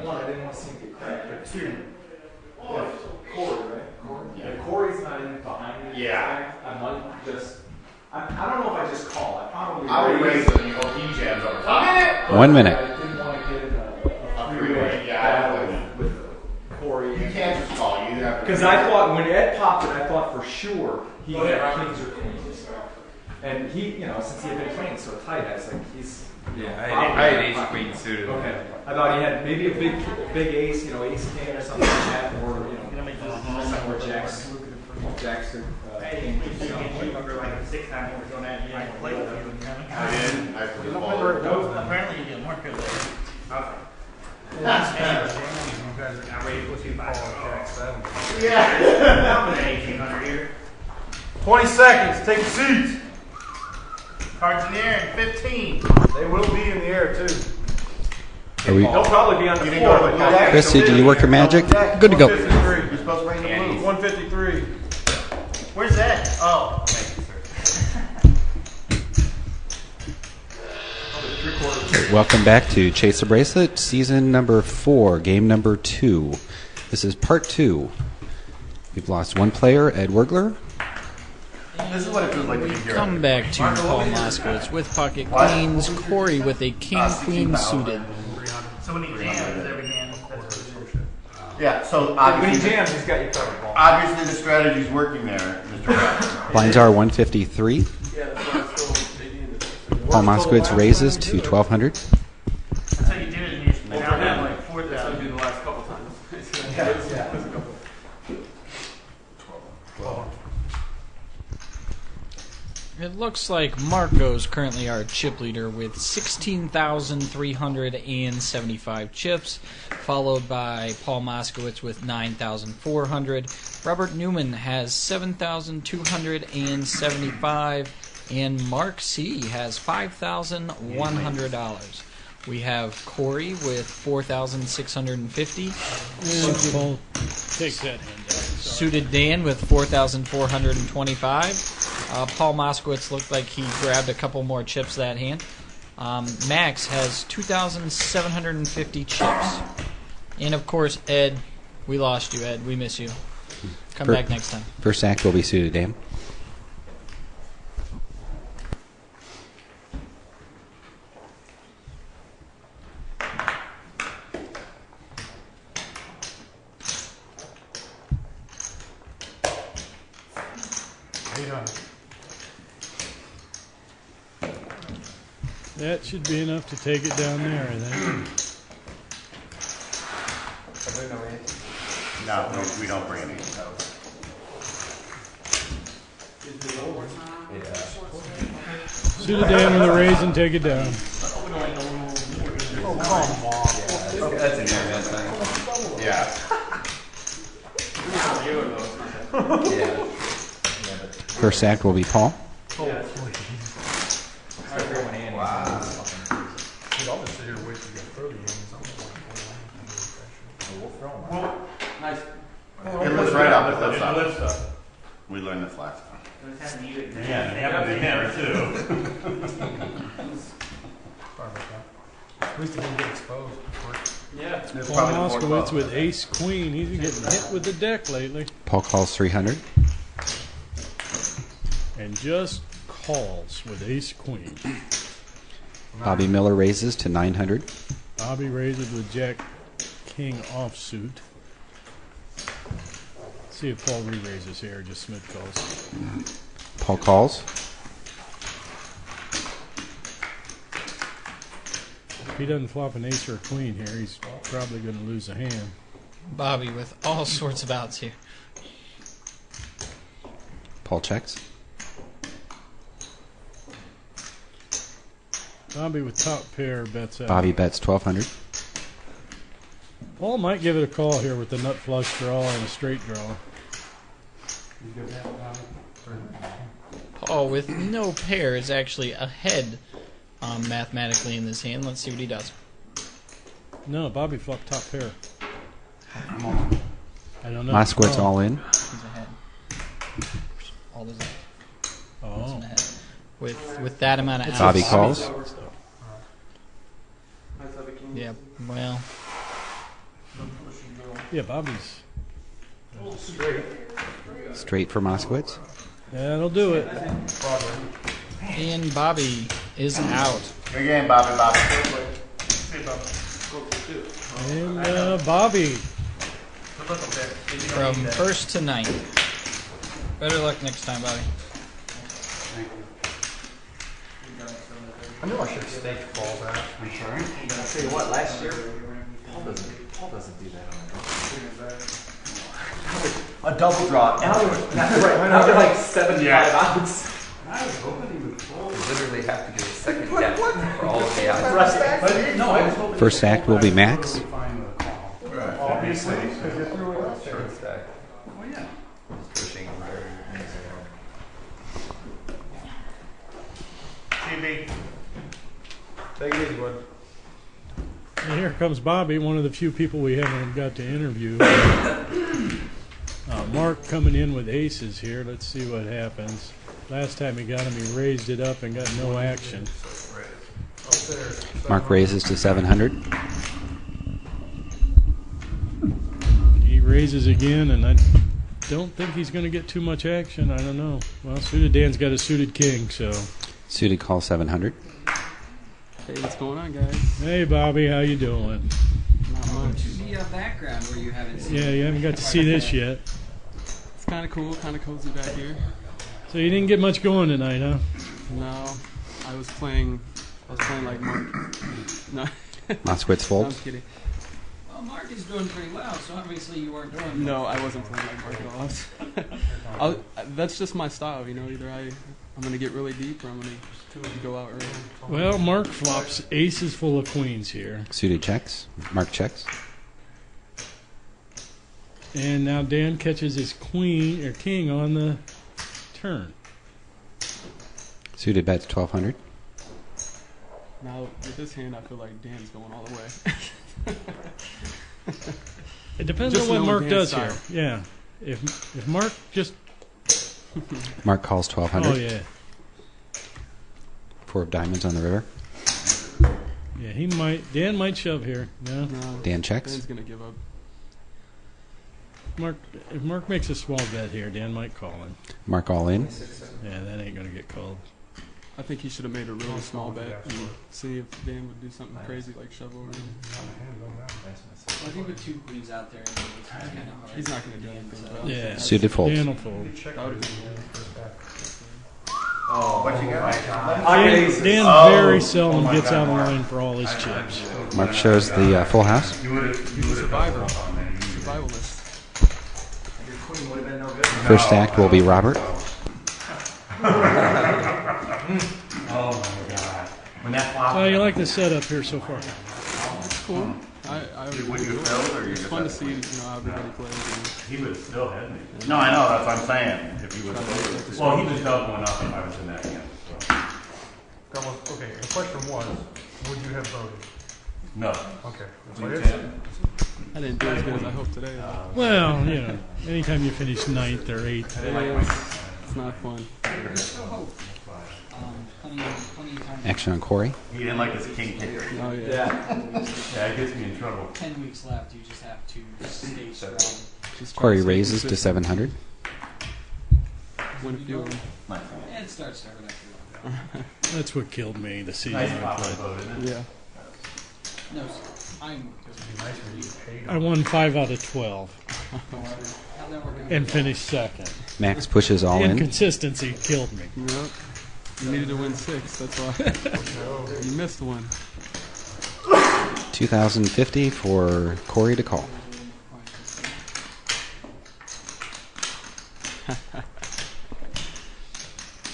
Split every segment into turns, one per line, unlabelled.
One, I didn't want to see him get cracked, but two, Corey, right? Corey? Yeah. Corey's not in behind me.
Yeah.
I might just, I don't know if I just call.
I would raise it and you hope he jams over top.
1 minute.
I didn't want to get in a three-way
yeah,
with Corey.
You can't just call. You have to.
Because I thought, when Ed popped it, I thought for sure he had kings or queens. And he, since he had been playing so tight, I was like, he's...
Yeah, I had ace queen suited.
Okay. I thought he had maybe a big ace, ace king or something like that, or, somewhere jacks to king.
You remember like 6 times when we were going at you and play with you.
I did. I forgot.
Apparently you didn't work good there. I'm ready to put you back. Yeah. I'm at 1800 here.
20 seconds. Take a seat.
Cards in the air in 15.
They will be in the air too.
They'll probably be on the floor.
Chrissy, did you work your magic? Good to go.
153.
You're supposed to bring the blue.
153.
Where's that? Oh.
Welcome back to Chase the Bracelet, season number 4, game number 2. This is part 2. We've lost one player, Ed Wergler.
This is what it feels like to be here.
Come back to Paul Moskowitz with pocket queens, Corey with a king-queen suited.
So when he jams every hand, that's what it is.
Yeah, so
When he
obviously,
jams, he's got you covered, Paul.
obviously the strategy's working there, Mr. Brown.
Blinds are 153. Paul Moskowitz raises to 1200.
That's how you do it in your now have like 4,000.
That's what I do the last couple times.
It looks like Marco's currently our chip leader with 16,375 chips, followed by Paul Moskowitz with 9,400. Robert Newman has 7,275, and Mark C. has $5,100. We have Corey with 4,650.
Paul, take that hand down.
Suited Dan with 4,425. Paul Moskowitz looked like he grabbed a couple more chips that hand. Max has 2,750 chips. And of course, Ed, we lost you, Ed. We miss you. Come back next time.
First act will be suited, Dan.
That should be enough to take it down there, I think.
No, we don't bring any.
Suited Dan with a raise and take it down.
That's an internet thing.
Yeah.
First act will be Paul.
Nice.
It looks right out the flip side. We learned this last time.
Yeah, they have to be there too.
At least it didn't get exposed.
Yeah.
Paul Moskowitz with ace queen. He's getting hit with the deck lately.
Paul calls 300.
And just calls with ace queen.
Bobby Miller raises to 900.
Bobby raises with jack king offsuit. See if Paul re-raises here, just Smith calls.
Paul calls.
If he doesn't flop an ace or a queen here, he's probably going to lose a hand.
Bobby with all sorts of outs here.
Paul checks.
Bobby with top pair bets out.
Bobby bets 1200.
Paul might give it a call here with the nut flush draw and a straight draw.
Paul with no pair is actually ahead mathematically in this hand. Let's see what he does.
No, Bobby flopped top pair. I don't know.
Moskowitz all in.
He's ahead. All is
Oh.
ahead. With that amount of outs.
Bobby calls.
Yeah, well,
Yeah, Bobby's.
Straight for Moskowitz.
That'll do it.
And Bobby is out.
Good game, Bobby.
And Bobby.
From first to ninth. Better luck next time, Bobby.
I knew I should have staked balls out.
I'm sorry?
I'll tell you what, last year, Paul doesn't do that on a double draw. Now they're like 75 outs.
I was hoping he would fold. You literally have to do a second deck for all of the outs.
First act will be Max.
Obviously, because you threw it up there.
Short stack.
Oh, yeah.
Just pushing very
TV. Take it easy, bud.
And here comes Bobby, one of the few people we haven't got to interview. Mark coming in with aces here. Let's see what happens. Last time he got him, he raised it up and got no action.
Mark raises to 700.
He raises again, and I don't think he's going to get too much action. I don't know. Well, suited Dan's got a suited king, so.
Suited call 700.
Hey, what's going on, guys?
Hey, Bobby, how you doing?
Not much.
The background where you haven't seen.
Yeah, you haven't got to see this yet.
It's kind of cool, kind of cozy back here.
So you didn't get much going tonight, huh?
No, I was playing like Mark. No.
Moskowitz
No, I'm
folds.
kidding.
Well, Mark is doing pretty well, so obviously you weren't doing.
No, I wasn't playing like Mark at all. That's just my style, you know. Either I'm gonna get really deep, or I'm gonna go out early.
Well, Mark flops aces full of queens here.
Suited checks. Mark checks.
And now Dan catches his queen or king on the turn.
Suited bets 1200.
Now with this hand, I feel like Dan's going all the way.
It depends
Just
on what
knowing
Mark
Dan's
does here.
style.
Yeah. If Mark just
Mark calls 1200.
oh yeah.
4 of diamonds on the river.
Yeah, Dan might shove here. No.
No,
Dan checks.
Dan's gonna give up.
If Mark makes a small bet here, Dan might call him.
Mark all in.
Yeah, that ain't gonna get called.
I think he should have made a really small bet and see if Dan would do something crazy like shove over him.
Well, I think with two queens out there, it's kind of hard.
He's not gonna do anything about it.
Yeah.
Suited folds.
Dan will fold.
That would've been-
What you got?
Dan very seldom gets out of line for all his chips.
Mark shows the full house.
He was survivalist.
First act will be Robert.
So you like the setup here so far?
It's cool.
Would you fill or you
It's
just
fun to
have
see, how everybody plays.
He would have still had me.
No, I know, that's what I'm saying. If he was
Well, he was doubling up if I was in that game. So. Okay, the question was, would you have voted? No. Okay.
I didn't do as good as I hoped today.
Well, anytime you finish ninth or eighth.
It's not fun.
Plenty of time.
Action on Corey.
He didn't like his king kicker.
Oh, yeah.
Yeah, it gets me in trouble.
10 weeks left. You just have to stay strong.
Just try
Corey
to stay
raises to
consistent.
700.
Win a few of them.
Yeah, it starts after that.
That's what killed me, the season
Nice
I
pop
played.
vote, isn't it?
Yeah.
No, I'm.
I won 5 out of 12
How'd that work out?
and finished second.
Max pushes all
The
in.
inconsistency killed me.
Yep. You needed to win 6, that's why. You missed one.
2050 for Corey to call.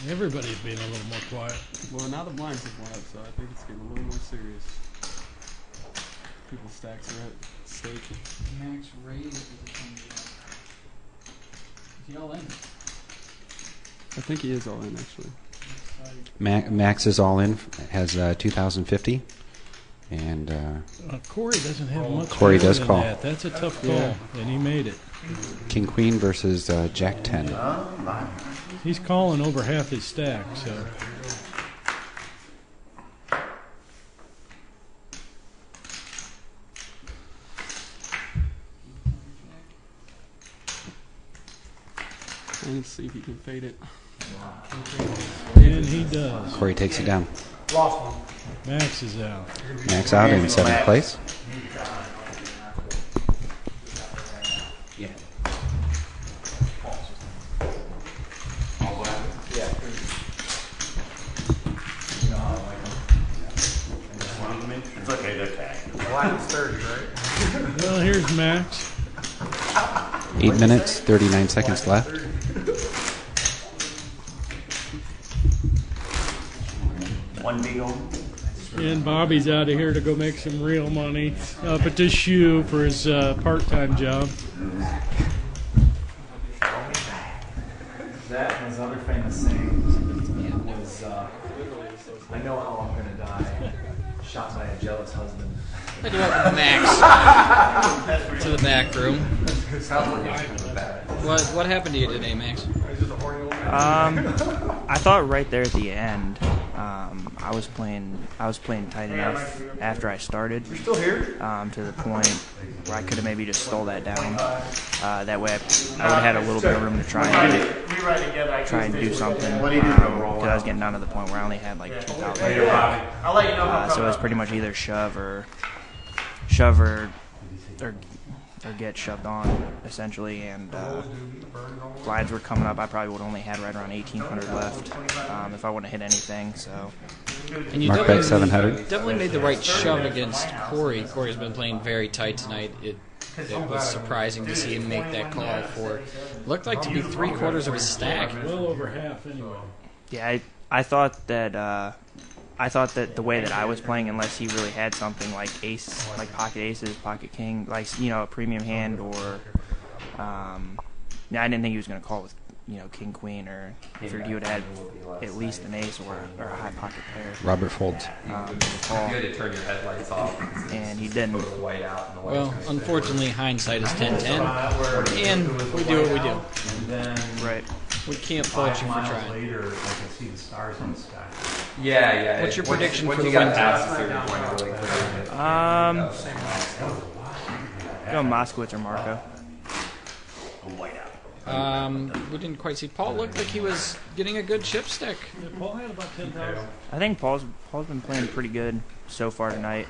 Everybody's being a little more quiet.
Well, now the blinds have gone up, so I think it's getting a little more serious. People's stacks are at stake.
Max raised with the 10. Is he all in?
I think he is all in, actually.
Max is all in. Has 2050. And
Corey doesn't have much.
Corey
better
does
than
call.
that. That's a tough call,
Yeah.
and he made it.
King Queen versus Jack 10.
He's calling over half his stack, so.
And let's see if he can fade it.
And he does.
Corey takes it down.
Lost one.
Max is out.
Max out in 7th place.
Yeah.
It's okay, they're tagged.
Black is 30, right?
Well, here's Max.
8 minutes, 39 seconds left.
One big old.
And Bobby's out of here to go make some real money up at the shoe for his part-time job.
That and his other famous saying was, I know how I'm gonna die. Shot by a jealous husband.
I do have Max to the back room. What happened to you today, Max?
I thought right there at the end, I was playing tight enough after I started.
You're still here?
To the point where I could have maybe just stole that down. That way, I would have had a little bit of room to try and do something. Because I was getting down to the point where I only had like 2,000.
I'll let you know.
So it was pretty much either shove or get shoved on, essentially, and blinds were coming up. I probably would have only had right around 1,800 left if I wouldn't have hit anything. So.
And you
Mark bet 700.
definitely made the right shove against Corey. Corey's been playing very tight tonight. It was surprising to see him make that call for looked like to be 3/4 of a stack.
Well over half, anyway.
Yeah, I thought that the way that I was playing, unless he really had something like ace, like pocket aces, pocket king, like a premium hand, or I didn't think he was going to call with king queen, or if he would have had at least an ace or a high pocket pair.
Robert folds.
You had to turn your headlights off.
And he didn't.
White out. And the
Well, unfortunately, hindsight is 10/10, and we do what we do.
Right.
We can't fault you for trying.
Later, I can see the stars in the sky.
Yeah.
What's your prediction
once
for
you
the
got
win
past a certain point, really clear.
Go Moskowitz or Marco.
We didn't quite see. Paul looked like he was getting a good chip stick.
Yeah, Paul had about 10,000.
I think Paul's been playing pretty good so far tonight.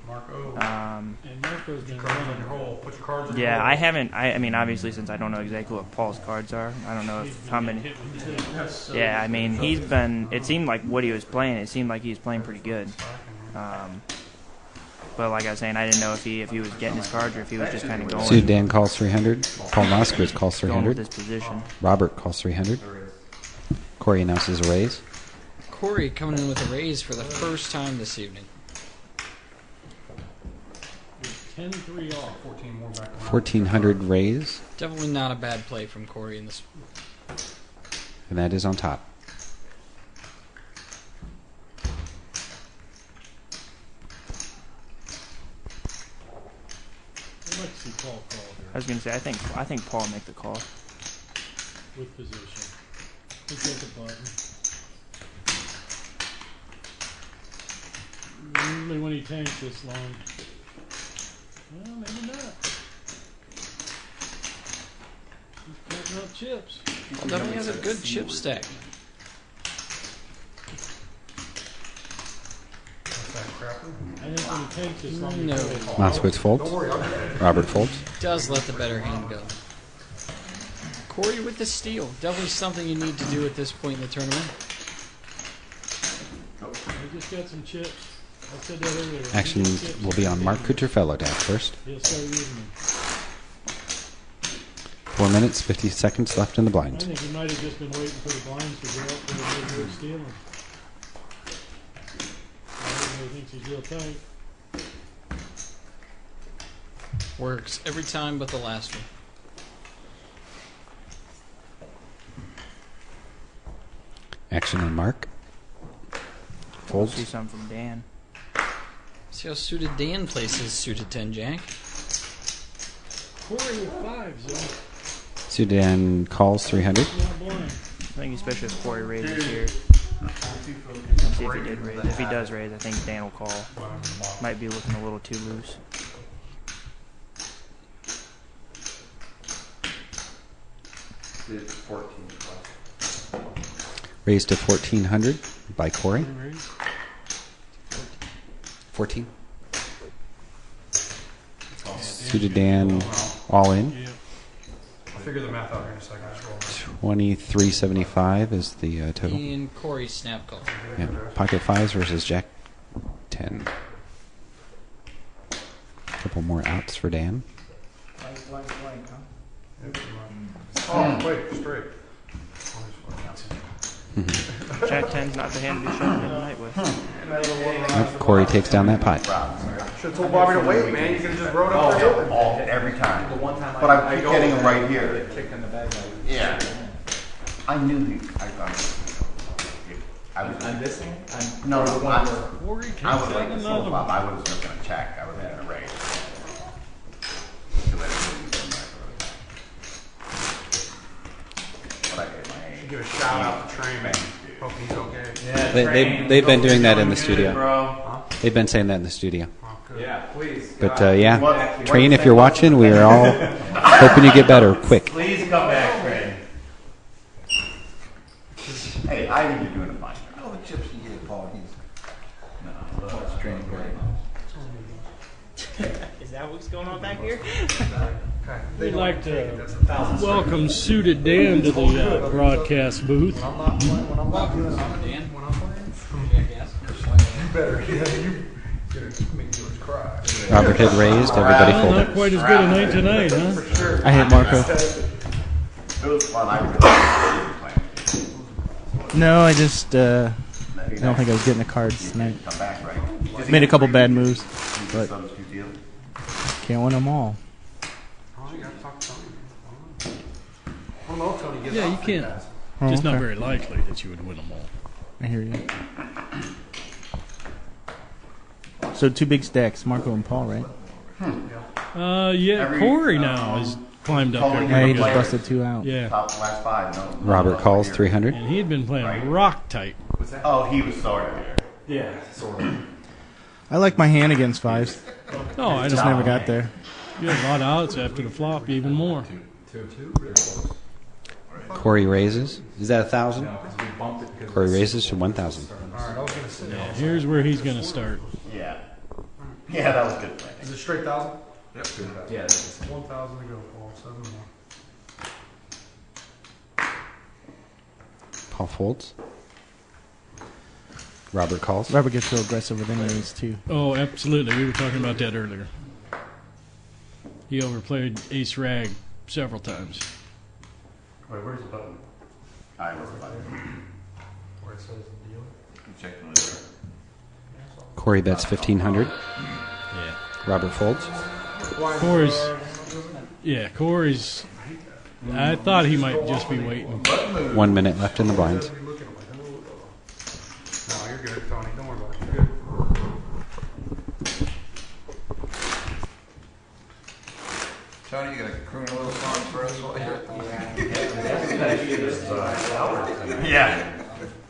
Marco.
And Marco's been running.
Put your cards in your
Yeah,
hole.
I haven't. I mean, obviously, since I don't know exactly what Paul's cards are, I don't know if how many. Yeah, I mean, he's been. It seemed like what he was playing. It seemed like he was playing pretty good. But like I was saying, I didn't know if he was getting his cards or if he was just kind of going.
Sue Dan calls 300. Paul Moskowitz calls
going with
300.
his position.
Robert calls 300. Corey announces a raise.
Corey coming in with a raise for the first time this evening.
10-3 off.
14 more back around.
1,400 raise,
Definitely not a bad play from Corey in this.
and that is on top.
I'd like to see Paul call here
I was gonna say, I think Paul will make the call.
with position. He'll take a button. Usually when he tanks this long. Well, maybe not. He's cutting up chips.
Paul definitely has a good chip stack.
I think when he tanks this long,
No.
Moskowitz folds. Robert folds.
Does let the better hand go. Corey with the steal. Definitely something you need to do at this point in the tournament.
he just got some chips. I said that earlier.
Action will be on Mark Kuterfellow down first.
He'll start using them.
4 minutes, 50 seconds left in the
I
blind.
think he might have just been waiting for the blinds to go up for the big stealing. He thinks he's real tight.
Works every time but the last one.
Action on Mark.
See
Folds.
something from Dan.
See how suited Dan places suited 10 jack.
Corey with fives,
Sudan calls 300.
not blind.
I think especially if Corey raises here. See if he did raise. If he does raise, I think Dan will call. Might be looking a little too loose.
It's 14 plus.
Raised to 1,400 by Corey. 14. Suited Dan, all in.
Yeah. I'll figure the math out here in a second. Just roll.
2375 is the total.
And Corey's snap call.
Yeah. Pocket fives versus Jack 10. Couple more outs for Dan.
Oh, wait, straight.
Jack 10's not the hand to be showing the night with.
Nope, Corey takes down that pot.
Should have told Bobby to wait, man. You could have just rode up there.
Every time.
The one time
But I keep getting him right
get
here.
kicked in the bag.
Yeah. I knew he. I was.
I'm missing?
No, no,
Corey takes
I would
down
like to
another
slow
one.
up. I was just going to check. I was going to raise. But I hit my aim.
Give a shout out to Trey, man. Hope he's okay.
They've been doing that in the studio. They've been saying that in the studio.
Yeah, please.
But yeah, Train, if you're watching, we are all hoping you get better quick.
Please come back, Train. Hey, I think you're doing a fine job.
All the chips you get, Paul, he's
No,
it's training great.
Is that what's going on back here?
We'd like to welcome Suited Dan to the broadcast booth.
When I'm not doing it, when I'm playing, jackass.
You better, you make yours cry.
Robert had raised, everybody
Well,
folded.
not quite as good a night tonight, huh?
For sure.
I hit Marco.
It was fun. I really playing.
No, I just I don't think I was getting the cards tonight.
Come back, right?
Made a couple bad moves, but
Substitute deal.
can't win them all.
Oh, you gotta talk to Tony. I don't know if Tony gets
Yeah, you
off
can't.
fast.
Oh,
Just not
okay.
very likely that you would win them all.
I hear you. So 2 big stacks, Marco and Paul, right?
Yeah,
Every,
Corey now has climbed up there.
Tony
Yeah, he
pretty
just
good.
busted 2 out.
Yeah,
Top last 5. No.
Robert calls 300.
and he had been playing rock tight.
Oh, he was sort of there.
Yeah, sort of.
I like my hand against 5s.
No, I
Just
just
never got there.
You had a lot of outs after the flop, even more.
Corey raises. Is that 1,000?
No, because we bumped it because
Corey raises to 1,000.
All right, I was gonna say.
Yeah, here's where he's going to start.
Yeah. Yeah, that was good playing.
Is it straight 1,000?
Yep. Yeah, that's
1,000 to go, Paul. 7 more.
Paul folds. Robert calls.
Robert gets real aggressive with enemies too.
Oh, absolutely. We were talking about that earlier. He overplayed Ace Rag several times.
Wait, where's the button?
I was like,
Where it says deal?
check the list.
Corey bets 1,500.
Yeah.
Robert folds.
Corey's. I thought he might just be waiting.
1 minute left in the blinds.
No, you're good, Tony. Don't worry about it. You're good.
Tony, you gonna croon a little song for us while you're
Yeah.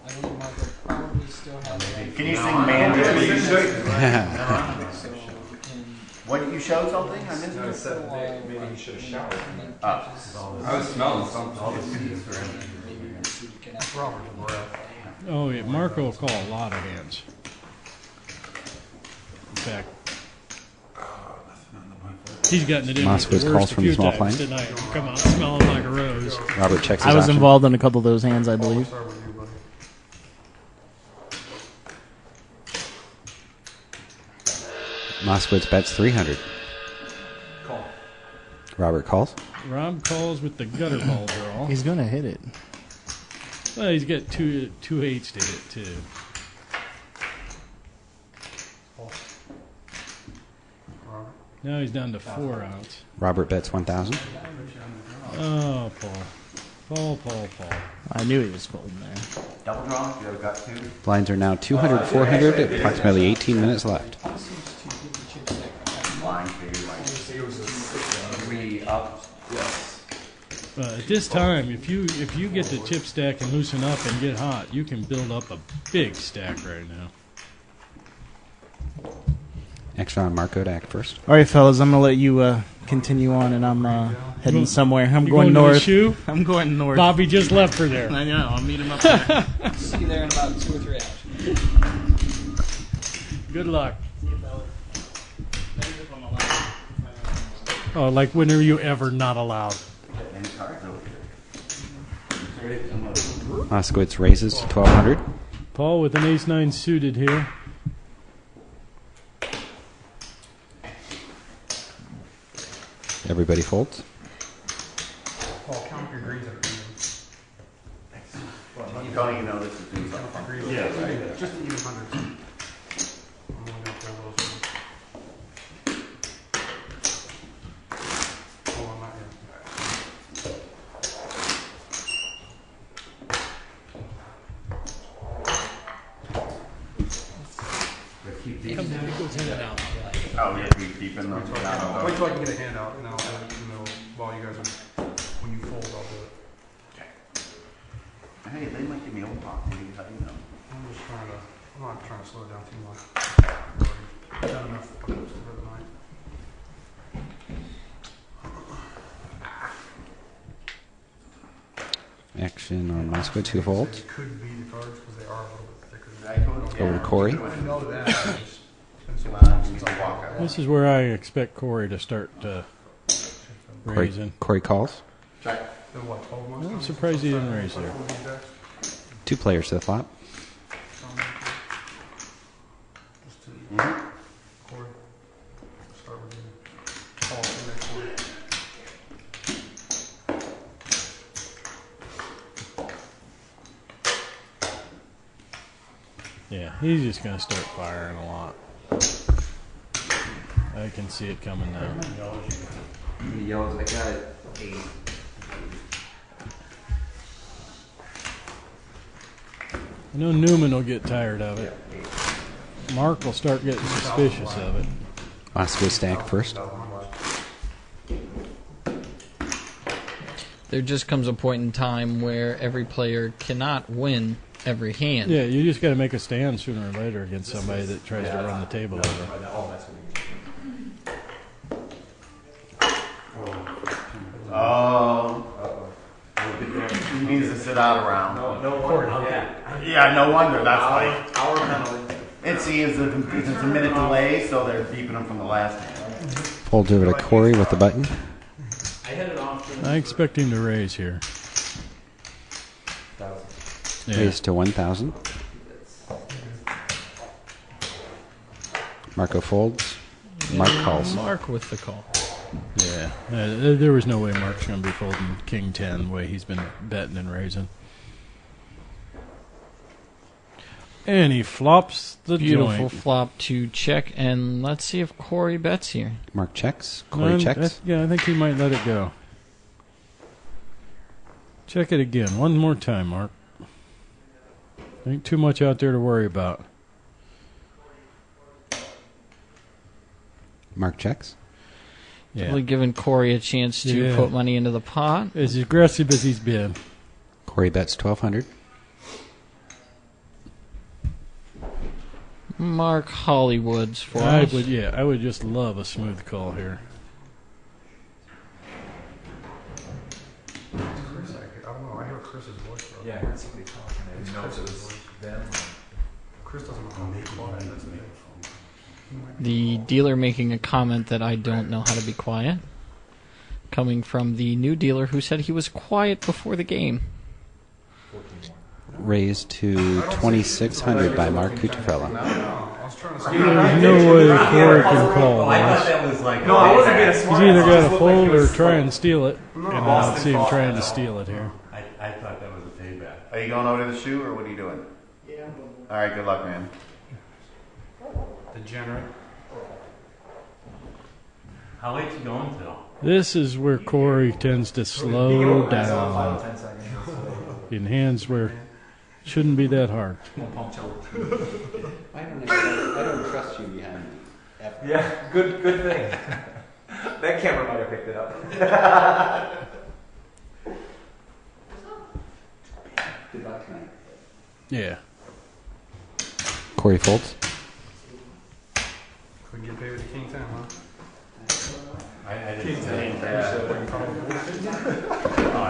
I believe Marco probably still has
Can you sing Mandy, please?
so in
What, you showed something? I missed
No, it
it.
said that maybe he should have showered.
I was smelling something. All the seeds for him.
Robert's breath.
Oh, yeah. Marco will call a lot of hands. In fact, he's gotten it in with
Moskowitz
the
calls
worst a
from
few
the small
times
blind.
tonight. Come on, smelling like a rose.
Robert checks his
I was
option.
involved in a couple of those hands, I believe.
Start with you, buddy.
Moskowitz bets 300.
Call.
Robert calls.
Rob calls with the gutter ball draw.
He's gonna hit it.
Well, he's got two eights to hit too.
Robert.
Now he's down to 4 outs.
Robert bets 1,000.
Oh, Paul.
I knew he was folding there.
Double draw? You have got 2?
Blinds are now 200, 400, approximately 18 minutes left.
Blind figure, like.
3 up.
Yes.
At this time, if you get the chip stack and loosen up and get hot, you can build up a big stack right now.
Extra on Marco to act first.
All right, fellas, I'm gonna let you continue on, and I'm heading somewhere. I'm
You
going
going to the
north.
shoe?
I'm going north.
Bobby just left for there.
I know. I'll meet him up there.
See you there in about 2 or 3 hours.
Good luck. Oh, like when are you ever not allowed?
Moskowitz raises to 1,200.
Paul with an ace-9 suited here.
Everybody folds.
Paul, count your greens at
You don't even know this is doing something.
Yeah, right. Just the even hundreds. I'm only gonna play those ones. Oh, I'm not here.
Oh, you're keeping them.
Wait till I can get a handout, and I'll do it, while you guys are, when you fold, I'll do it.
Hey, they might give me a pop. How do you know?
I'm not trying to slow it down too much. I've done enough fuck-ups for the night.
Action on Moskowitz, who folds.
It could be the cards because they are a little bit thicker.
Over to Corey.
I know that. It's been so
Come on,
long
you
since
can
I
walk out.
This is where I expect Corey to start raising.
Corey calls.
Check.
Been what, 12 months?
Well, I'm surprised he didn't raise there.
2 players to the flop.
Just to Corey. Start with you. Paul, next Corey.
Yeah, he's just going to start firing a lot. I can see it coming now.
The yellows, I got 8.
I know Newman will get tired of it. Mark will start getting suspicious of it.
Moskowitz stack first.
There just comes a point in time where every player cannot win every hand.
Yeah, you just got to make a stand sooner or later against somebody that tries to run the table over.
Oh. He needs to sit out around.
No wonder.
Yeah, no wonder. That's like.
Hour penalty.
It's a minute delay, so they're beeping him from the last hand.
Folds over to Corey with the button.
I expect him to raise here. Yeah.
Raise to 1,000. Marco folds. Mark calls.
Mark with the call.
Yeah, there was no way Mark's going to be folding King 10 the way he's been betting and raising. And he flops the
Beautiful
joint.
flop to check, and let's see if Corey bets here.
Mark checks. Corey checks.
Yeah, I think he might let it go. Check it again. One more time, Mark. Ain't too much out there to worry about.
Mark checks.
Yeah.
Really giving Corey a chance to put money into the pot.
As aggressive as he's been.
Corey bets 1,200.
Mark Hollywoods for
I
us.
would just love a smooth call here.
Chris, I don't know. I hear Chris's voice. Though.
Yeah, I heard somebody talking there. He knows it was them.
Chris doesn't know how to be quiet. That's me.
The dealer making a comment that I don't know how to be quiet. Coming from the new dealer who said he was quiet before the game.
Raised to 2,600 by Mark Cucciarella.
There's no way Corey can call
I thought
this.
that was like. No, I wasn't being smart.
He's either got
It
to fold
looked like he
or
was
try and steal it. And I don't
Boston
see him
call.
trying to steal it here.
I thought that was a payback.
Are you going over to the shoe, or what are you doing?
Yeah.
All right, good luck, man.
Degenerate.
How late you going till?
This is where Corey tends to slow down in hands where it shouldn't be that hard.
I don't trust you behind me.
Yeah, good thing. That camera might have picked it up.
Good luck tonight.
Yeah.
Corey folds.
Couldn't get paid with the King 10, huh? I didn't say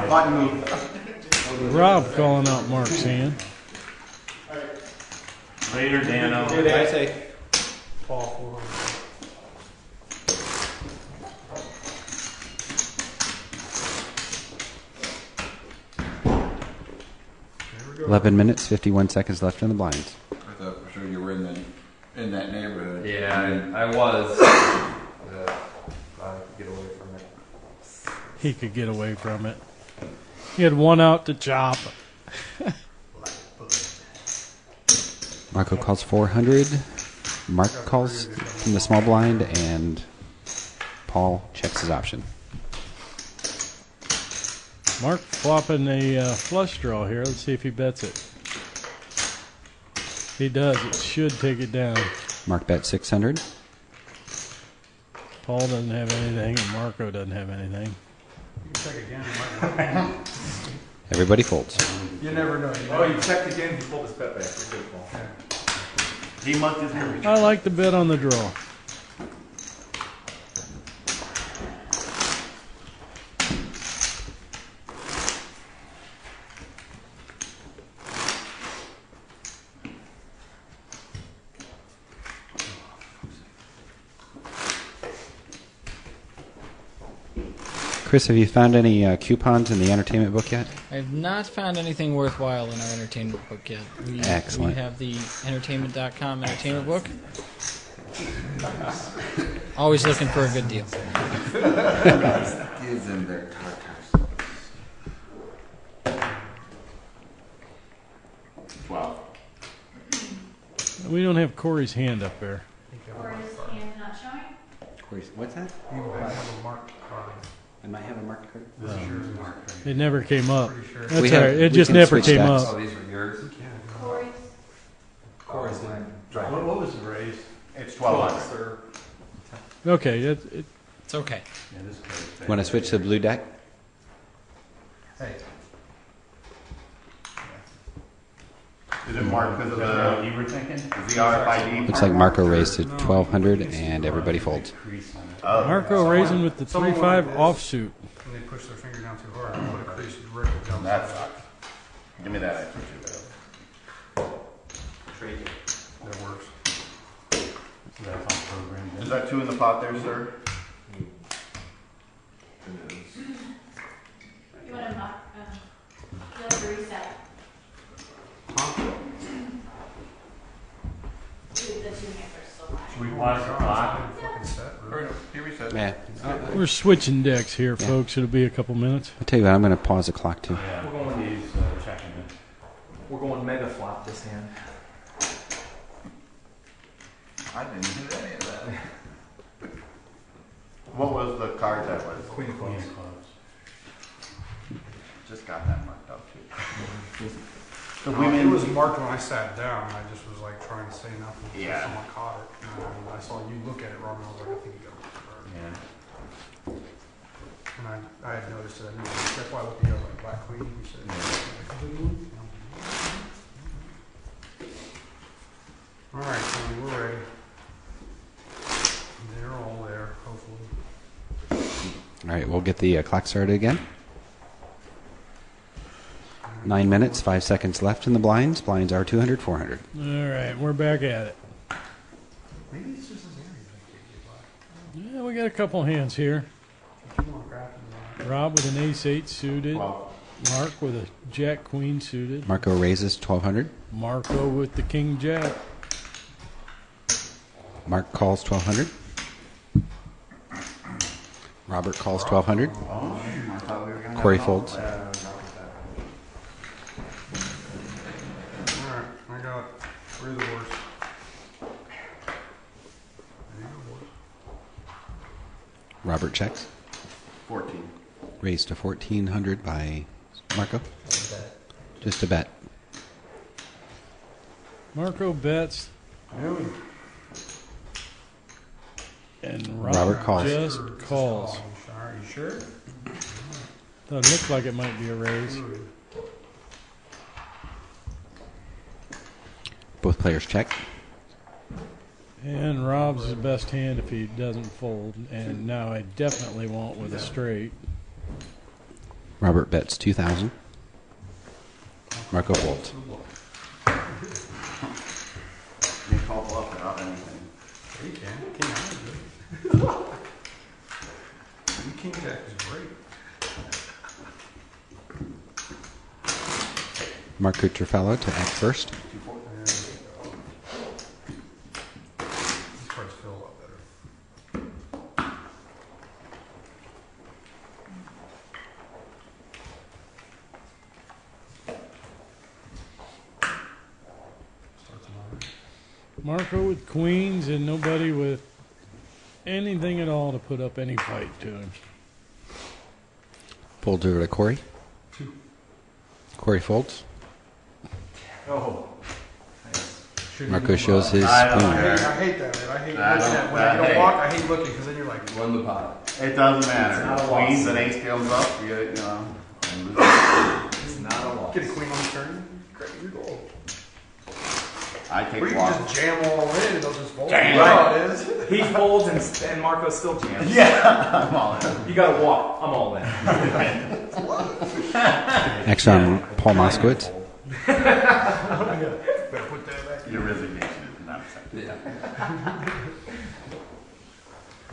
Button move.
Rob calling out Mark's hand.
Later, Dano.
I say.
Paul forward.
11 minutes, 51 seconds left in the blinds.
I thought for sure you were in that neighborhood.
Yeah, I was. I could get away from it.
He could get away from it. He had one out to chop.
Marco calls 400. Mark calls from the small blind, and Paul checks his option.
Mark flopping a flush draw here. Let's see if he bets it. He does. It should take it down.
Mark bet 600.
Paul doesn't have anything, and Marco doesn't have anything.
You can check again.
Everybody folds.
You never know. Oh, you checked again. He pulled his bet back. You're good, Paul.
He mucked his hair.
I like the bet on the draw.
Chris, have you found any coupons in the entertainment book yet?
I have not found anything worthwhile in our entertainment book yet.
Excellent.
We have the entertainment.com entertainment book. Always looking for a good deal.
Gives them their tartar sauce. 12.
We don't have Corey's hand up there.
Corey's hand not showing?
Corey's, what's that?
You might have a marked card.
I might have a marked card.
This is yours and marked card.
It never came up.
Pretty sure.
That's
We
all
have-
right. It
we
just
can
never
switch
came
decks.
up.
Oh, these are yours?
Corey's.
Corey's
What was the raise?
It's 1200.
Okay,
It's okay.
Yeah, this card.
Want to switch to the blue deck?
Hey.
Is it marked because of
What
the
you were thinking?
is the RFID?
Looks like Marco raised to 1200 and everybody folds.
Oh.
Marco raising with the 3-5 offsuit.
When they push their finger down too hard, they put a crease directly down the
That
side.
sucks. Give me that extra two.
That works. So that's all programmed in.
Is that two in the pot there, sir?
You want to knock, you have to reset. The two hammers still live.
Should we pause the clock?
Fucking set. He reset.
Yeah.
We're switching decks here, folks. It'll be a couple minutes.
I'll tell you what, I'm going to pause the clock too.
Yeah. We're going with these checking in.
We're going mega flop this hand.
I didn't do any of that. What was the card that was?
Queen of clubs.
Just got that marked up too. So
It was marked when I sat down. I just was like trying to say nothing. until
Yeah.
Someone caught it. And I saw you look at it, Robin. I was like, I think you got a card.
Yeah.
And I had noticed it. I knew that's why I looked at you. I was like, black queen. You said, all right, Tony, we're ready. They're all there, hopefully.
All right, we'll get the clock started again. 9 minutes, 5 seconds left in the blinds. Blinds are 200, 400.
All right, we're back at it.
Maybe it's just his area.
Yeah, we got a couple hands here.
If you want to grab him,
Rob with an ace-8 suited.
Well,
Mark with a jack-queen suited.
Marco raises 1200.
Marco with the king-jack.
Mark calls 1200. Robert calls 1200.
I thought we were gonna
Corey
have all
folds.
that.
all right, I got three of the worst. There you go, boys.
Robert checks.
14.
Raised to 1400 by Marco. Just a bet.
Marco bets. And
Robert calls.
just calls.
Are you sure?
Thought it looked like it might be a raise.
Both players check.
And Rob's his best hand if he doesn't fold. And now I definitely won't with a straight.
Robert bets 2,000. Marco folds.
You call bluff without anything.
You can. King High is good. King Jack is great.
Marco Truffello to act first.
These cards feel a lot better.
Marco with queens and nobody with anything at all to put up any fight to him.
Folds over to Corey. Corey folds.
Oh.
Marco shows his
I
spoon.
hate that, man. I hate looking at when you don't walk. I hate looking because then you're like,
Won the pot.
It doesn't
It's not
matter.
a loss.
Queens and ace comes up, you know.
It's not a loss.
get a queen on the turn. Great, you're gold.
I
Or
take
you can
block.
just jam all in and they'll just fold.
Damn.
You know how it is.
He folds and Marco still jams.
Yeah, I'm all in.
You gotta walk. I'm all in.
Action on Paul Moskowitz.
Better put that back.
Your resignation is not accepted.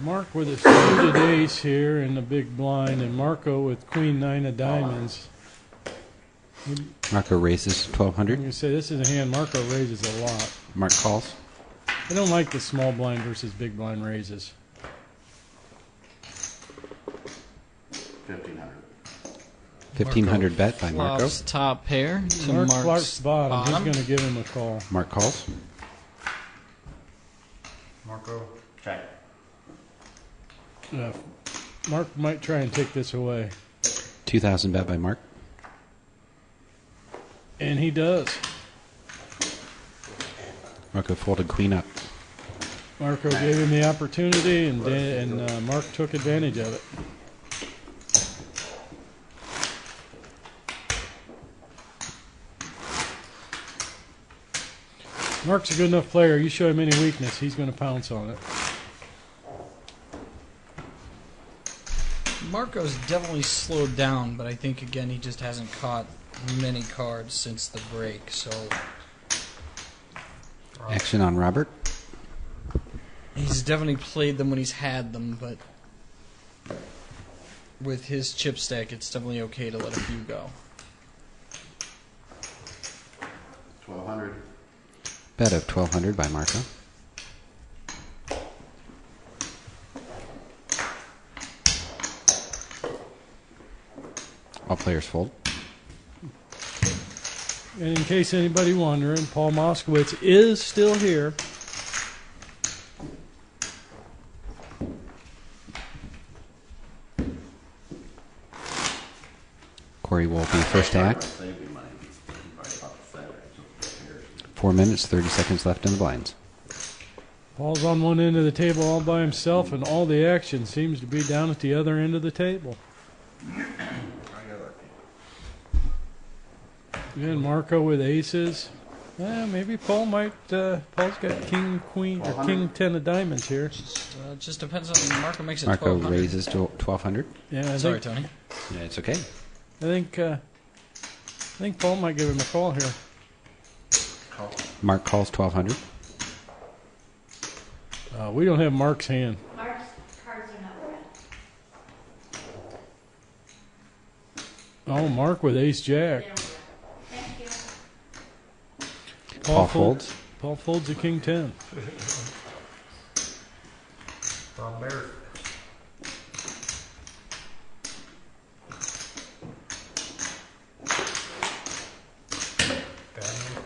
Mark with a suited ace here in the big blind, and Marco with queen nine of diamonds.
Marco raises
I'm
1,200.
going to say this is a hand Marco raises a lot.
Mark calls.
I don't like the small blind versus big blind raises.
1,500.
1,500 bet by Marco.
Flops top pair to
Mark
Mark's
Clark's bottom. He's
bottom.
going to give him a call.
Mark calls.
Marco.
Check.
Mark might try and take this away.
2,000 bet by Mark.
And he does.
Marco folded queen up.
Marco gave him the opportunity, and Mark took advantage of it. Mark's a good enough player. You show him any weakness, he's going to pounce on it.
Marco's definitely slowed down, but I think again he just hasn't caught many cards since the break. So
Action on Robert.
he's definitely played them when he's had them, but with his chip stack, it's definitely okay to let a few go.
1,200.
Bet of 1,200 by Marco. All players fold.
And in case anybody wondering, Paul Moskowitz is still here.
Corey will be first to act.
Save me money. Right about the Saturday.
4 minutes, 30 seconds left in the blinds.
Paul's on one end of the table all by himself, and all the action seems to be down at the other end of the table. And Marco with aces. Maybe Paul might. Paul's got king, queen, or king 10 of diamonds here.
It just depends on Marco makes it
Marco
1,200.
raises to 1,200.
Yeah, I
Sorry,
think,
Tony.
Yeah, it's okay.
I think Paul might give him a call here.
Mark calls 1,200.
We don't have Mark's hand.
Mark's cards are not red.
Oh, Mark with ace jack.
They don't red. Thank you.
Paul folds.
Paul folds a king 10.
From there.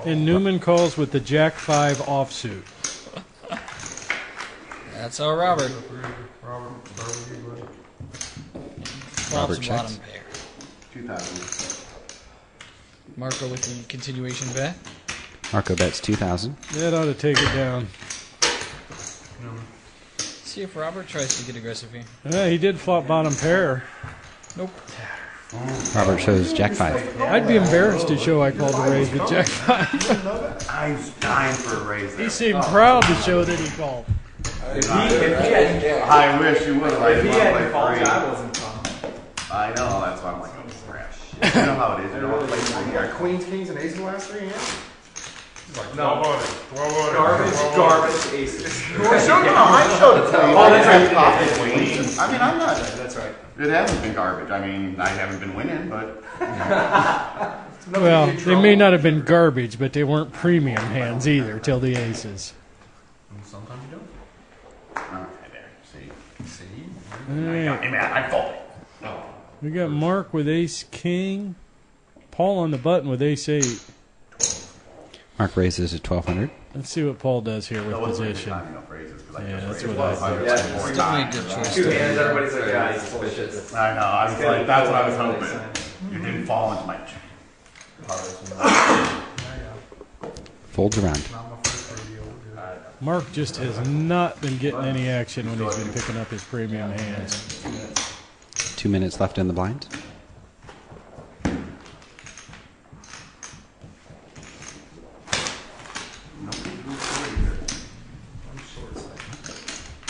And Newman calls with the jack 5 offsuit.
That's our Robert.
Robert, start with you, buddy.
Flops
Robert
a
checks.
bottom pair.
2,000.
Marco with the continuation bet.
Marco bets 2,000.
That ought to take it down.
See if Robert tries to get aggressive here.
He did flop bottom pair.
Nope.
Robert shows Jack 5.
I'd be embarrassed to show I called a raise with Jack 5.
I'm dying for a raise there.
He seemed proud to show that he called.
I wish you would have.
If he hadn't called, I wasn't calling.
I know, that's why I'm like, oh crap. You know how it is. You don't want to play
You
three
got queens, kings, and aces the last 3 hands? He's like,
No.
1200.
Garbage aces.
I showed it to you.
Oh, that's right.
Queens. I mean, I'm not.
That's right.
It hasn't been garbage. I mean, I haven't been winning, but.
Well, they may not have been garbage, but they weren't premium hands either till the aces.
Sometimes you don't.
Okay, there. See?
All right.
Hey, man, I'm folding. Oh.
We got Mark with ace king. Paul on the button with ace 8.
Mark raises at 1200.
Let's see what Paul does here with position. Yeah, that's what I thought.
It's definitely a good choice.
2 hands, everybody's like, yeah, he's bullshit.
I know. I was like, that's what I was hoping. You didn't fall into my.
Folds around.
Mark just has not been getting any action when he's been picking up his premium hands.
2 minutes left in the blind.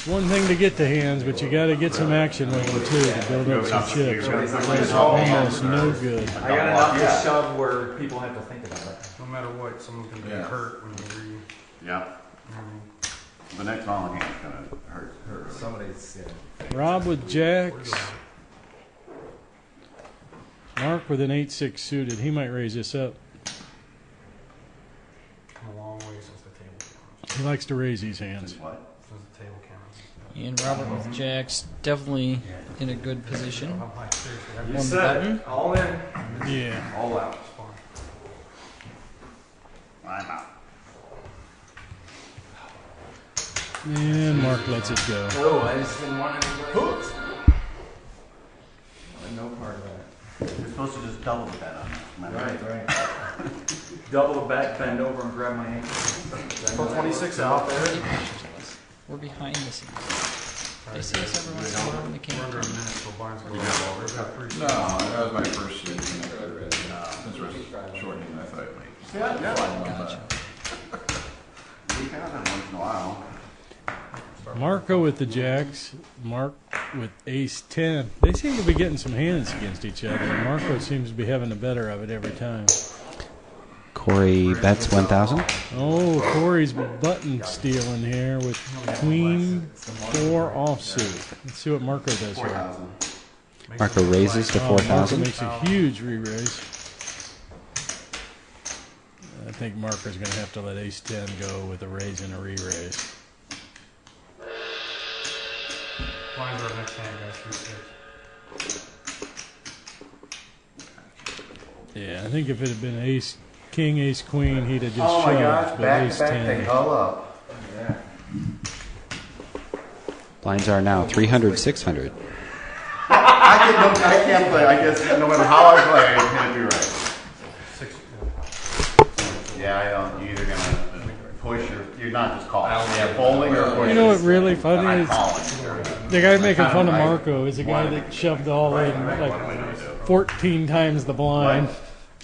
One thing to get the hands, but you got to get some action with them too to build up some chips. Otherwise, almost no good.
I got enough to shove where people have to think about it.
No matter what, someone's going to get hurt when you read.
Yeah. The next rolling hand's going to hurt.
Somebody's,
Rob with jacks. Mark with an 8-6 suited. He might raise this up.
Come a long way since the table count.
He likes to raise these hands.
What?
Since the table count.
And Robert with jacks, definitely in a good position.
I'm like, seriously,
You
On the
said
button.
it. All in.
Yeah.
All out.
I'm out.
And Mark lets it go.
Oh, I just didn't want anybody. Hooks. No part of that.
You're supposed to just double the bet on that.
Right. Double the bet, bend over, and grab my ankle.
Pull 26 out there.
We're behind the scenes. They see us every once in a while when they
We're under a
can't.
minute, so blinds go
You
out.
got
We've got 3
No, that was my first shit. Since we're shortening, I thought, wait. Yeah.
Gotcha.
You kind of once in a while.
Marco with the jacks. Mark with ace 10. They seem to be getting some hands against each other. Marco seems to be having the better of it every time.
Corey bets 1,000.
Oh, Corey's button stealing here with queen 4 offsuit. Let's see what Marco does here.
4,000.
Marco raises to
Marco
4,000.
makes a huge re-raise. I think Marco's going to have to let ace 10 go with a raise and a re-raise.
Blinds are next hand, guys. 3-6.
Yeah, I think if it had been ace, king, ace, queen, he'd have just
Oh my
shoved,
gosh,
but
back
ace
to back
10.
thing. Call up.
Yeah.
Blinds are now 300, 600.
I can't play. I guess no matter how I play, I can't do right.
6.
Yeah, I don't. You're either gonna push or you're not just calling. Yeah, bowling or pushing.
You know what really funny
I'm
is?
calling.
The guy making fun of Marco is the guy that shoved all in like 14 times the blind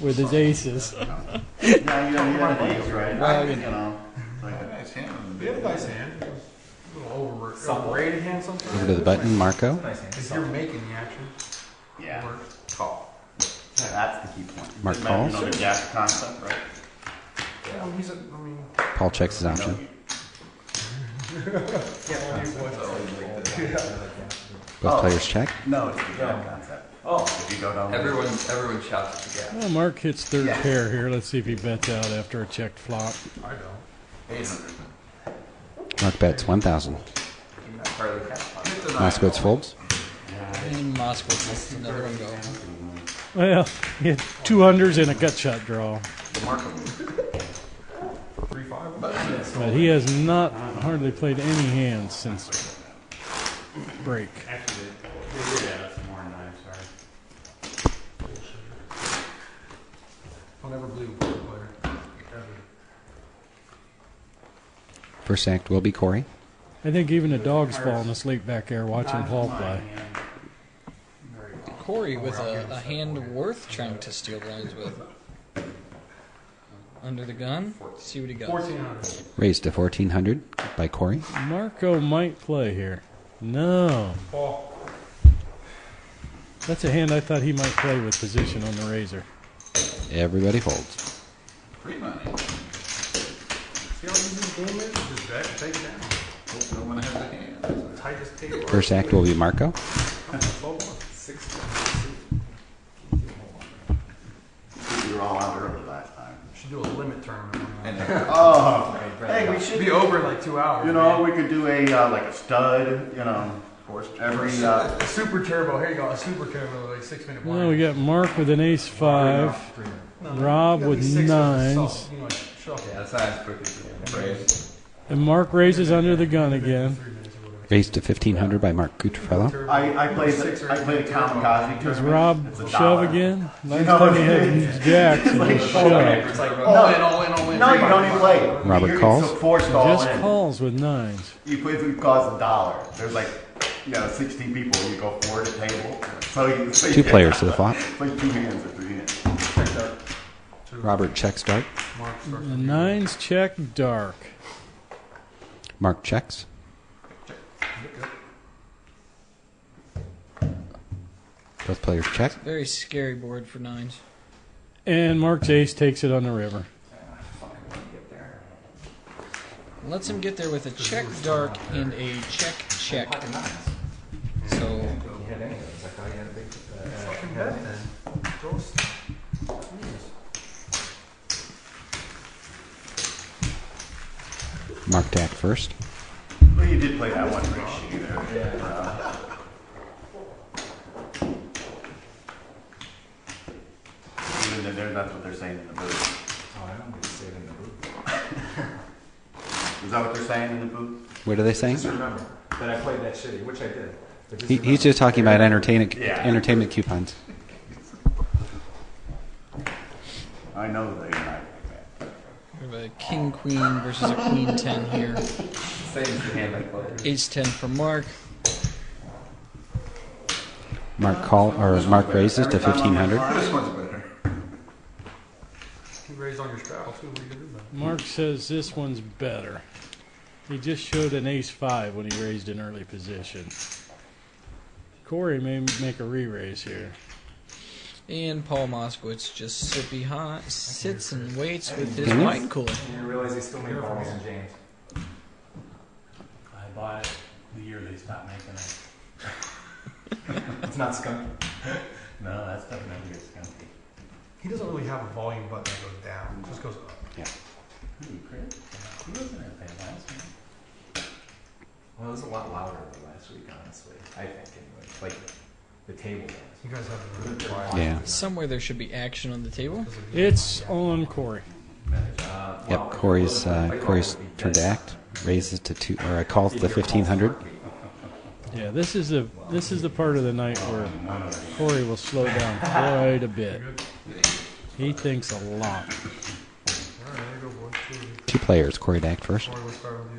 with his aces.
Yeah, you don't need any deals, right?
Well,
you know. It's like a nice hand.
We have a nice hand. A little overrated hand sometimes.
Over to the button, Marco.
If you're making the action.
Yeah. Call. That's the key point.
Mark
You
calls.
know the gas concept, right?
Yeah, he's a, I mean,
Paul checks his option. Both players check.
No, it's the gas concept.
Oh.
If you go down.
Everyone shouts at the gap.
Well, Mark hits third pair here. Let's see if he bets out after a checked flop.
I don't.
800.
Mark bets 1,000. Moskowitz folds.
And Moskowitz lets another one go.
Well, he had 2 unders and a gut shot draw.
3-5.
But he has not hardly played any hands since break.
Actually, yeah, that's more than 9, sorry. I'll never believe a poker player. Ever.
First act will be Corey.
I think even a dog's falling asleep back there watching Paul play.
Corey with a hand worth trying to steal blinds with. Under the gun. See what he got.
1400.
Raised to 1400 by Corey.
Marco might play here. No.
Paul.
That's a hand I thought he might play with position on the razor.
Everybody folds.
Free money.
See how easy this game is? Just back and take it down.
Hope no one has a hand.
Tightest table.
First act will be Marco.
12-1.
We were all out early last time.
Should do a limit tournament.
Oh, hey, we should
Be over in like 2 hours.
You know, we could do a like a stud. You know, every.
A super turbo. Here you go. A super turbo, like 6 minute blind.
Well, we got Mark with an ace 5. Rob with nines.
You know, like, shuffle.
Yeah, that's not as quick as
And Mark raises under the gun again.
Raised to 1500 by Mark Cutrfello.
I played a kamikaze.
Does
tournament.
Rob
It's a
shove
dollar.
again? Last
You know,
time he had jacks and he shoved.
It's like all in, all in, all in.
No, you don't even play.
Robert
You're
calls.
so forced all
Just
in.
calls with nines.
You play if it costs $1. There's like, 16 people. You go 4 at the table. So
Two players to the flop.
It's like 2 hands or 3 hands.
Robert checks dark.
The nines check dark.
Mark checks. Both players check.
Very scary board for nines.
And Mark's ace takes it on the river.
Lets him get there with a check dark and a check check. So
You had any of those. I thought you had a big.
Fucking bet then.
Mark to act first.
Well, you did play that one pretty shitty there. Even then, that's what they're saying in the booth.
Oh, I don't get to say it in the booth.
Is that what they're saying in the booth?
What are they saying?
Just remember that I played that shitty, which I did. But just
He's
remember
just talking about entertainment
Yeah.
entertainment coupons.
I know they're not.
we have a king queen versus a queen 10 here.
Same as the hand I played.
Ace 10 for Mark.
Mark raises to 1500.
This one's better.
You raised on your straddle too. What are you gonna do about it?
Mark says this one's better. He just showed an ace 5 when he raised an early position. Corey may make a re-raise here.
And Paul Moskowitz just sits and waits with his
Mhm.
wine cooler.
You realize they still make balls in James.
I bought it the year they stopped making it.
It's not skunk.
No, that's definitely good skunky. He doesn't really have a volume button that goes down. It just goes up.
Yeah.
He wasn't in pain last week.
Well, it was a lot louder than last week, honestly. I think, anyway. Like the table was.
You guys have a really quiet.
Yeah.
Somewhere there should be action on the table.
It's on Corey.
Yep. Corey's turn to act. Raises to calls to 1500.
Yeah, this is the part of the night where Corey will slow down quite a bit. He thinks a lot.
Alright, there you go, boys.
Two players. Corey to act first.
Corey, let's start with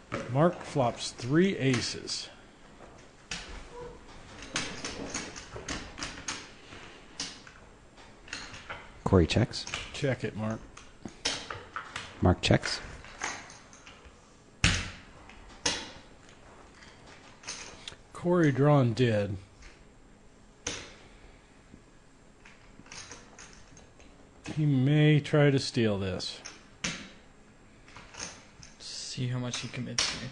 you.
Mark flops 3 aces.
Corey checks.
Check it, Mark.
Mark checks.
Corey drawn dead. He may try to steal this.
See how much he commits here.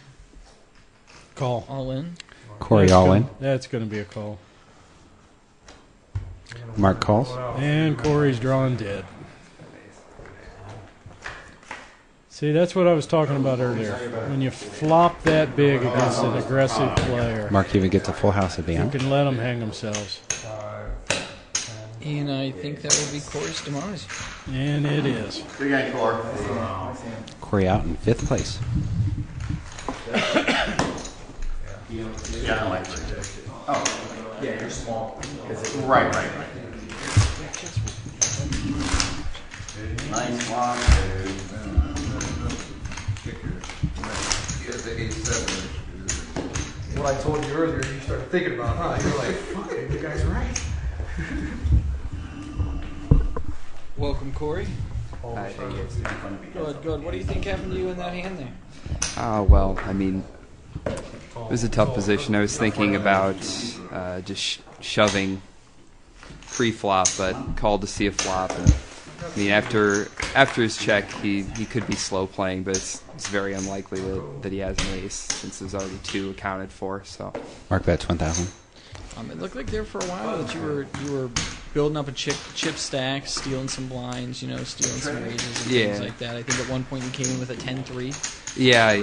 Call.
All in.
Corey all in.
That's going to be a call.
Mark calls.
And Corey's drawn dead. See, that's what I was talking about earlier. When you flop that big against an aggressive player,
Mark even gets a full house at the
you
end.
can let them hang themselves.
And I think that will be Corey's demise.
And it is.
Big game, Corey.
Corey out in 5th place.
Yeah, I like it. Oh,
Yeah, you're small.
right. Nice one.
He has the ace 7.
what I told you earlier. You started thinking about, huh? You're like, fuck, you guys right.
Welcome, Corey.
Hi.
Good, good. What do you think happened to you in that hand there?
Well, I mean, it was a tough position. I was thinking about just shoving pre-flop, but called to see a flop. And, I mean, after his check, he could be slow playing, but it's very unlikely that he has an ace since there's already 2 accounted for. So
Mark bets 1,000.
It looked like there for a while that you were building up a chip stack, stealing some blinds, stealing some raises and things like that. I think at one point you came in with a 10-3.
Yeah.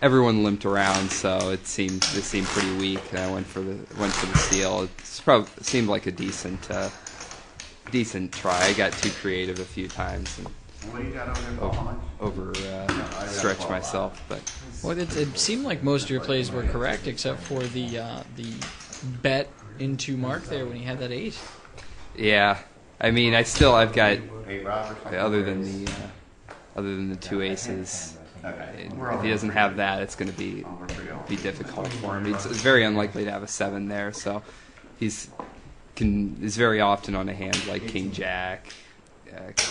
Everyone limped around, so it seemed pretty weak. And I went for the steal. It seemed like a decent try. I got too creative a few times and overstretched myself. But
it seemed like most of your plays were correct, except for the bet into Mark there when he had that 8.
Yeah, I mean, I've got other than the 2 aces. If he doesn't have that, it's going to be difficult for him. It's very unlikely to have a 7 there, so is very often on a hand like King Jack,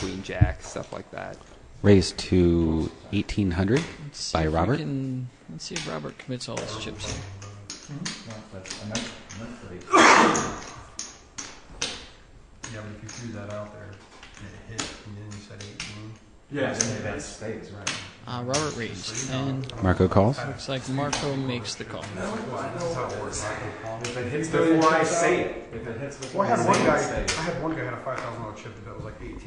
Queen Jack, stuff like that.
Raised to 1,800 by Robert.
Let's see if Robert commits all his chips here.
Yeah, but if you threw that out there, it hit, and then you said 18.
Yeah, then that's spades, right?
Robert raised, and
Marco calls.
looks like Marco makes the call.
If it hits before I say it. If it hits before
I had one guy had a $5,000 chip that was like 18.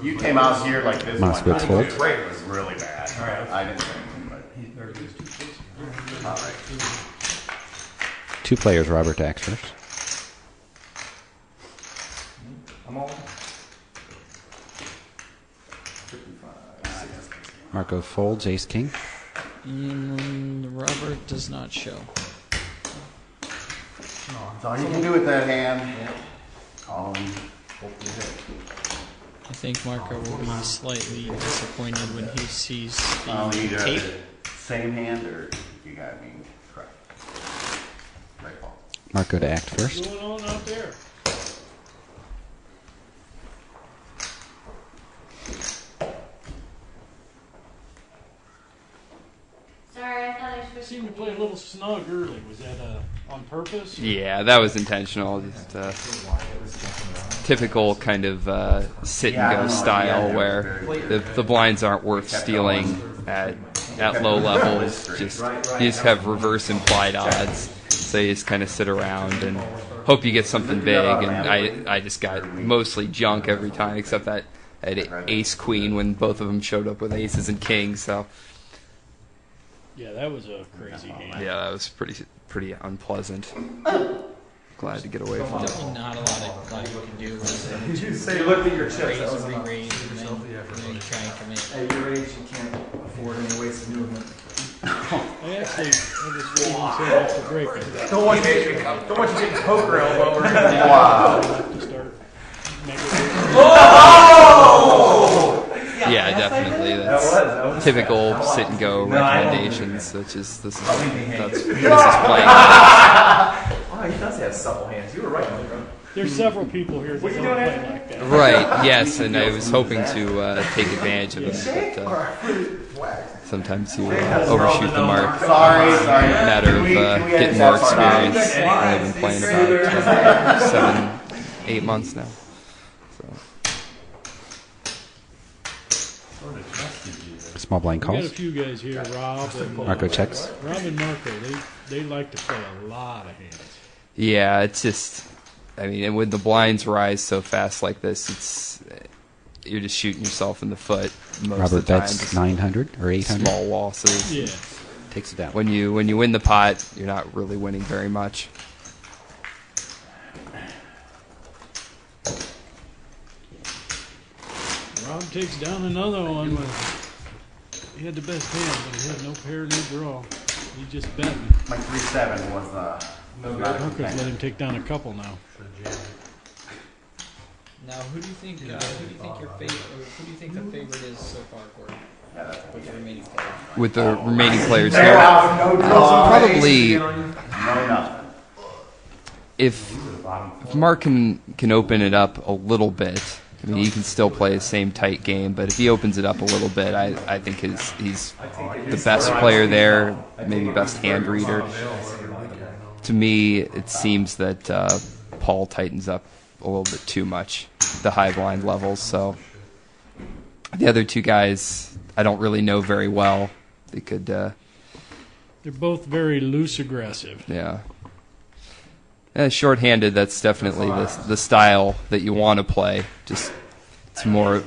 You came out here like this
Mouse
one.
bets fold.
It was really bad. All right. I didn't say anything, but all right.
2 players, Robert to act first.
I'm all.
Marco folds, ace king.
And Robert does not show.
That's all you can do with that hand. Call him.
I think Marco will be slightly disappointed when he sees the
You either
tape.
have the same hand or you got me correct. Right ball.
Marco to act first.
What's going on out there?
Sorry, I thought I switched.
Seemed to play a little snug early. Was that on purpose?
Yeah, that was intentional. Just typical kind of sit and go style where the blinds aren't worth stealing at low levels. You just have reverse implied odds, so you just kind of sit around and hope you get something big. And I just got mostly junk every time, except that ace queen when both of them showed up with aces and kings. So.
Yeah, that was a crazy hand.
Yeah, that was pretty unpleasant. Glad to get away from it.
Definitely not a lot you can do.
You looked at your chips.
Raise and re-raise, and then you try and commit.
At your age, you can't afford any wasted movement.
I just said that's a great one.
Don't want you getting poker elbow.
Wow.
To start making
Yeah, definitely. That's typical sit and go recommendations. This is playing.
Oh, he does have supple hands. You were right, bro.
There's several people here that don't play like that.
Right. Yes, and I was hoping to take advantage of it, but sometimes you overshoot the mark.
Sorry.
It's a matter of getting more experience. I've been playing about 7-8 months now.
Small blind
We got a
calls.
few guys here, Rob and
Marco checks.
Rob and Marco, they like to play a lot of hands.
Yeah, it's just, I mean, and when the blinds rise so fast like this, you're just shooting yourself in the foot most
Robert
of the time.
bets 900 or 800.
Small losses.
Yeah.
Takes it down.
When you win the pot, you're not really winning very much.
Rob takes down another one. He had the best hand, but he had no pair, no draw. He just betting.
My 3-7 was
Marco's let him take down a couple now.
Now, who do you think your favorite? Who do you think the favorite is so far, Corey?
with the remaining players here. Probably, if Mark can open it up a little bit, I mean, he can still play the same tight game, but if he opens it up a little bit, I think he's the best player there, maybe best hand reader. To me, it seems that Paul tightens up a little bit too much, the high blind levels. So the other two guys, I don't really know very well. They could.
They're both very loose aggressive.
Yeah. Short-handed, that's definitely the style that you want to play. Just it's more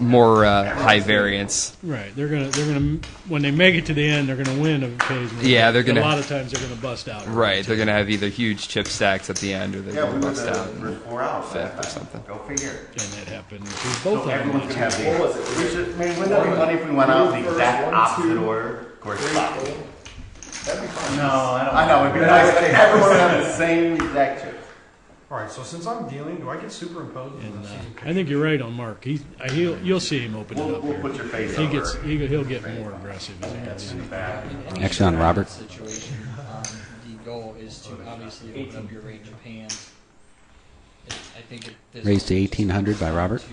high variance.
Right. They're gonna when they make it to the end, they're gonna win occasionally.
Yeah, they're gonna.
A lot of times they're gonna bust out.
Right. They're gonna have either huge chip stacks at the end, or they're gonna bust out in
4 hours.
fifth or something.
Go figure.
And that happened.
So everyone can have these. Wouldn't that be funny if we went out the exact opposite order? Of course, stop.
That'd be fun.
No, I know. It'd be nice if everyone would have the same exact chips.
All right, so since I'm dealing, do I get superimposed?
And, I think you're right on Mark. You'll see him open it up.
We'll put your face
he
over
gets
it.
he'll get more aggressive as he gets.
Action on Robert.
Situation, the goal is to obviously open up your range of hands. I think this
Raised to 1800 by Robert.
to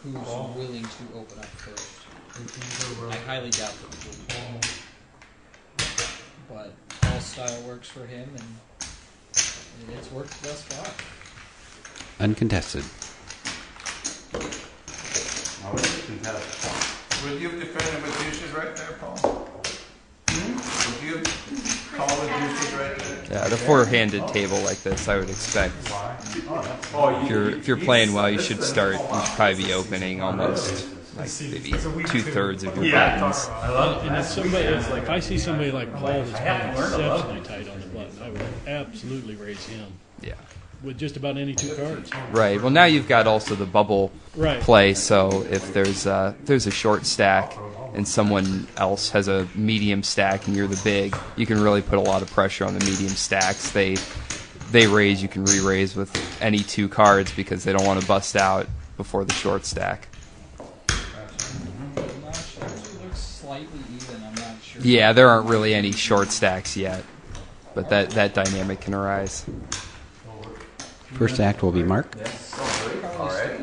who's willing to open up first. I highly doubt that it will be Paul. But Paul's style works for him, and it's worked thus far.
Uncontested.
Would you have defended with deuces right there, Paul? Would you call the deuces right there?
Yeah, the four-handed table like this, I would expect. If you're playing well, you should probably be opening almost like maybe 2/3 of your buttons.
And if I see somebody like Paul that's playing exceptionally tight on the button, I would absolutely raise him.
Yeah.
With just about any two cards.
Right. Well, now you've got also the bubble
Right.
play. So if there's a short stack and someone else has a medium stack and you're the big, you can really put a lot of pressure on the medium stacks. They raise, you can re-raise with any two cards because they don't want to bust out before the short stack.
Looks slightly even, I'm not sure.
Yeah, there aren't really any short stacks yet, but that dynamic can arise.
First act will be Mark.
All right.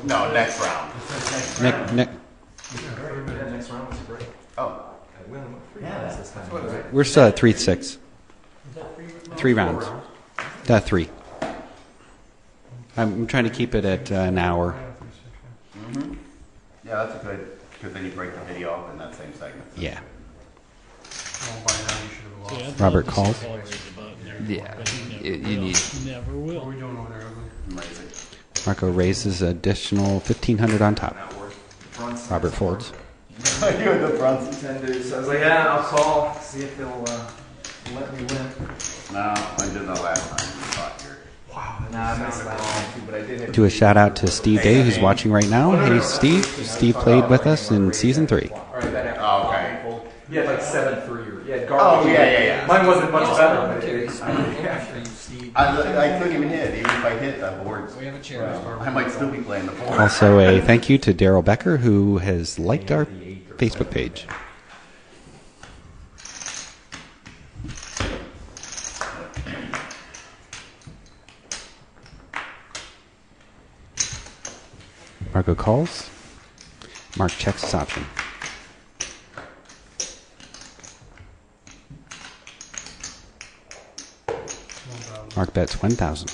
No, next round.
Next.
Oh.
We're still at 3-6. 3 rounds. 3. I'm trying to keep it at an hour.
Mm-hmm. Yeah, that's a good, because then you break the video up in that same segment.
Yeah.
Yeah,
Robert calls.
Yeah, you need.
Never will.
What are we doing over there?
Marco raises additional 1500 on top. Robert folds.
You're the front.
So I was like, yeah, I'll call, see if they'll let me win.
No, I did that last time.
Wow. Nah, I missed last time too, but I did have
Do a shout out to Steve Day, who's watching right now. Hey, Steve. Steve played with us in season 3.
Oh, okay.
You had like 7-3 or yeah,
Oh,
garbage.
yeah.
Mine wasn't much better, but it
I couldn't even hit. Even if I hit the boards,
We have a chair.
I might still be playing the board.
Also, a thank you to Daryl Becker, who has liked our Facebook page. Marco calls. Mark checks his option. Mark bets 1,000.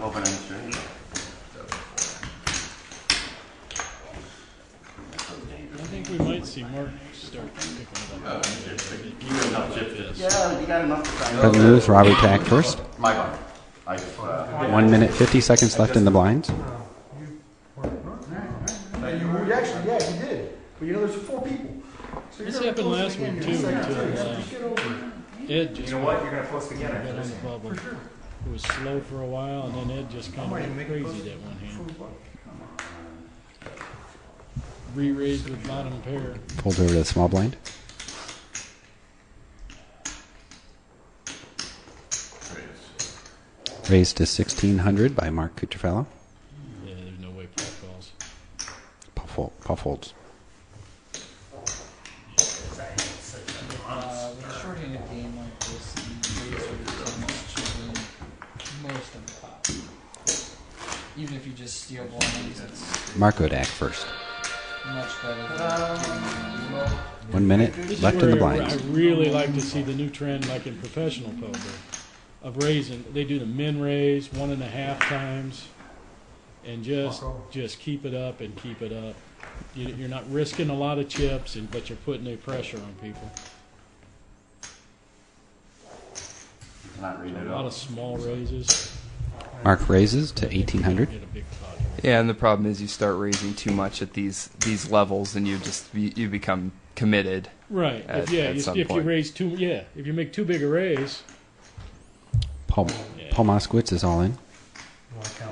Open and straight.
I think we might see Mark start picking it up.
Yeah, you got enough to sign
Button moves. Robert to act first.
My button. I just,
1 minute, 50 seconds left in the blinds.
actually, yeah, you did. But you know, there's 4 people. So
This happened last week too. Until Ed just
you know what? You're gonna post again.
got on the bubble. It was slow for a while, and then Ed just kind of went crazy that one hand. Re-raised with bottom pair.
Folds over to the small blind. Raised to 1,600 by Mark Cutrofello.
Yeah, there's
Paul folds.
With a short-handed game like this, the razor tends to win most of the pots. Even if you just steal blinds, it's
Marco to act first.
much better than giving
1 minute
This is
left in the
where
blinds.
I really like to see the new trend, like in professional poker, of raising. They do the min raise 1.5 times, and just keep it up and keep it up. You're not risking a lot of chips, but you're putting a pressure on people.
Not reading
A
it
lot
up.
of small raises.
Mark raises to 1800.
Get a big pot.
Yeah, and the problem is you start raising too much at these levels, and you become committed.
Right.
At some
If you
point.
raise if you make too big a raise,
Paul Moskowitz is all in.
You want to count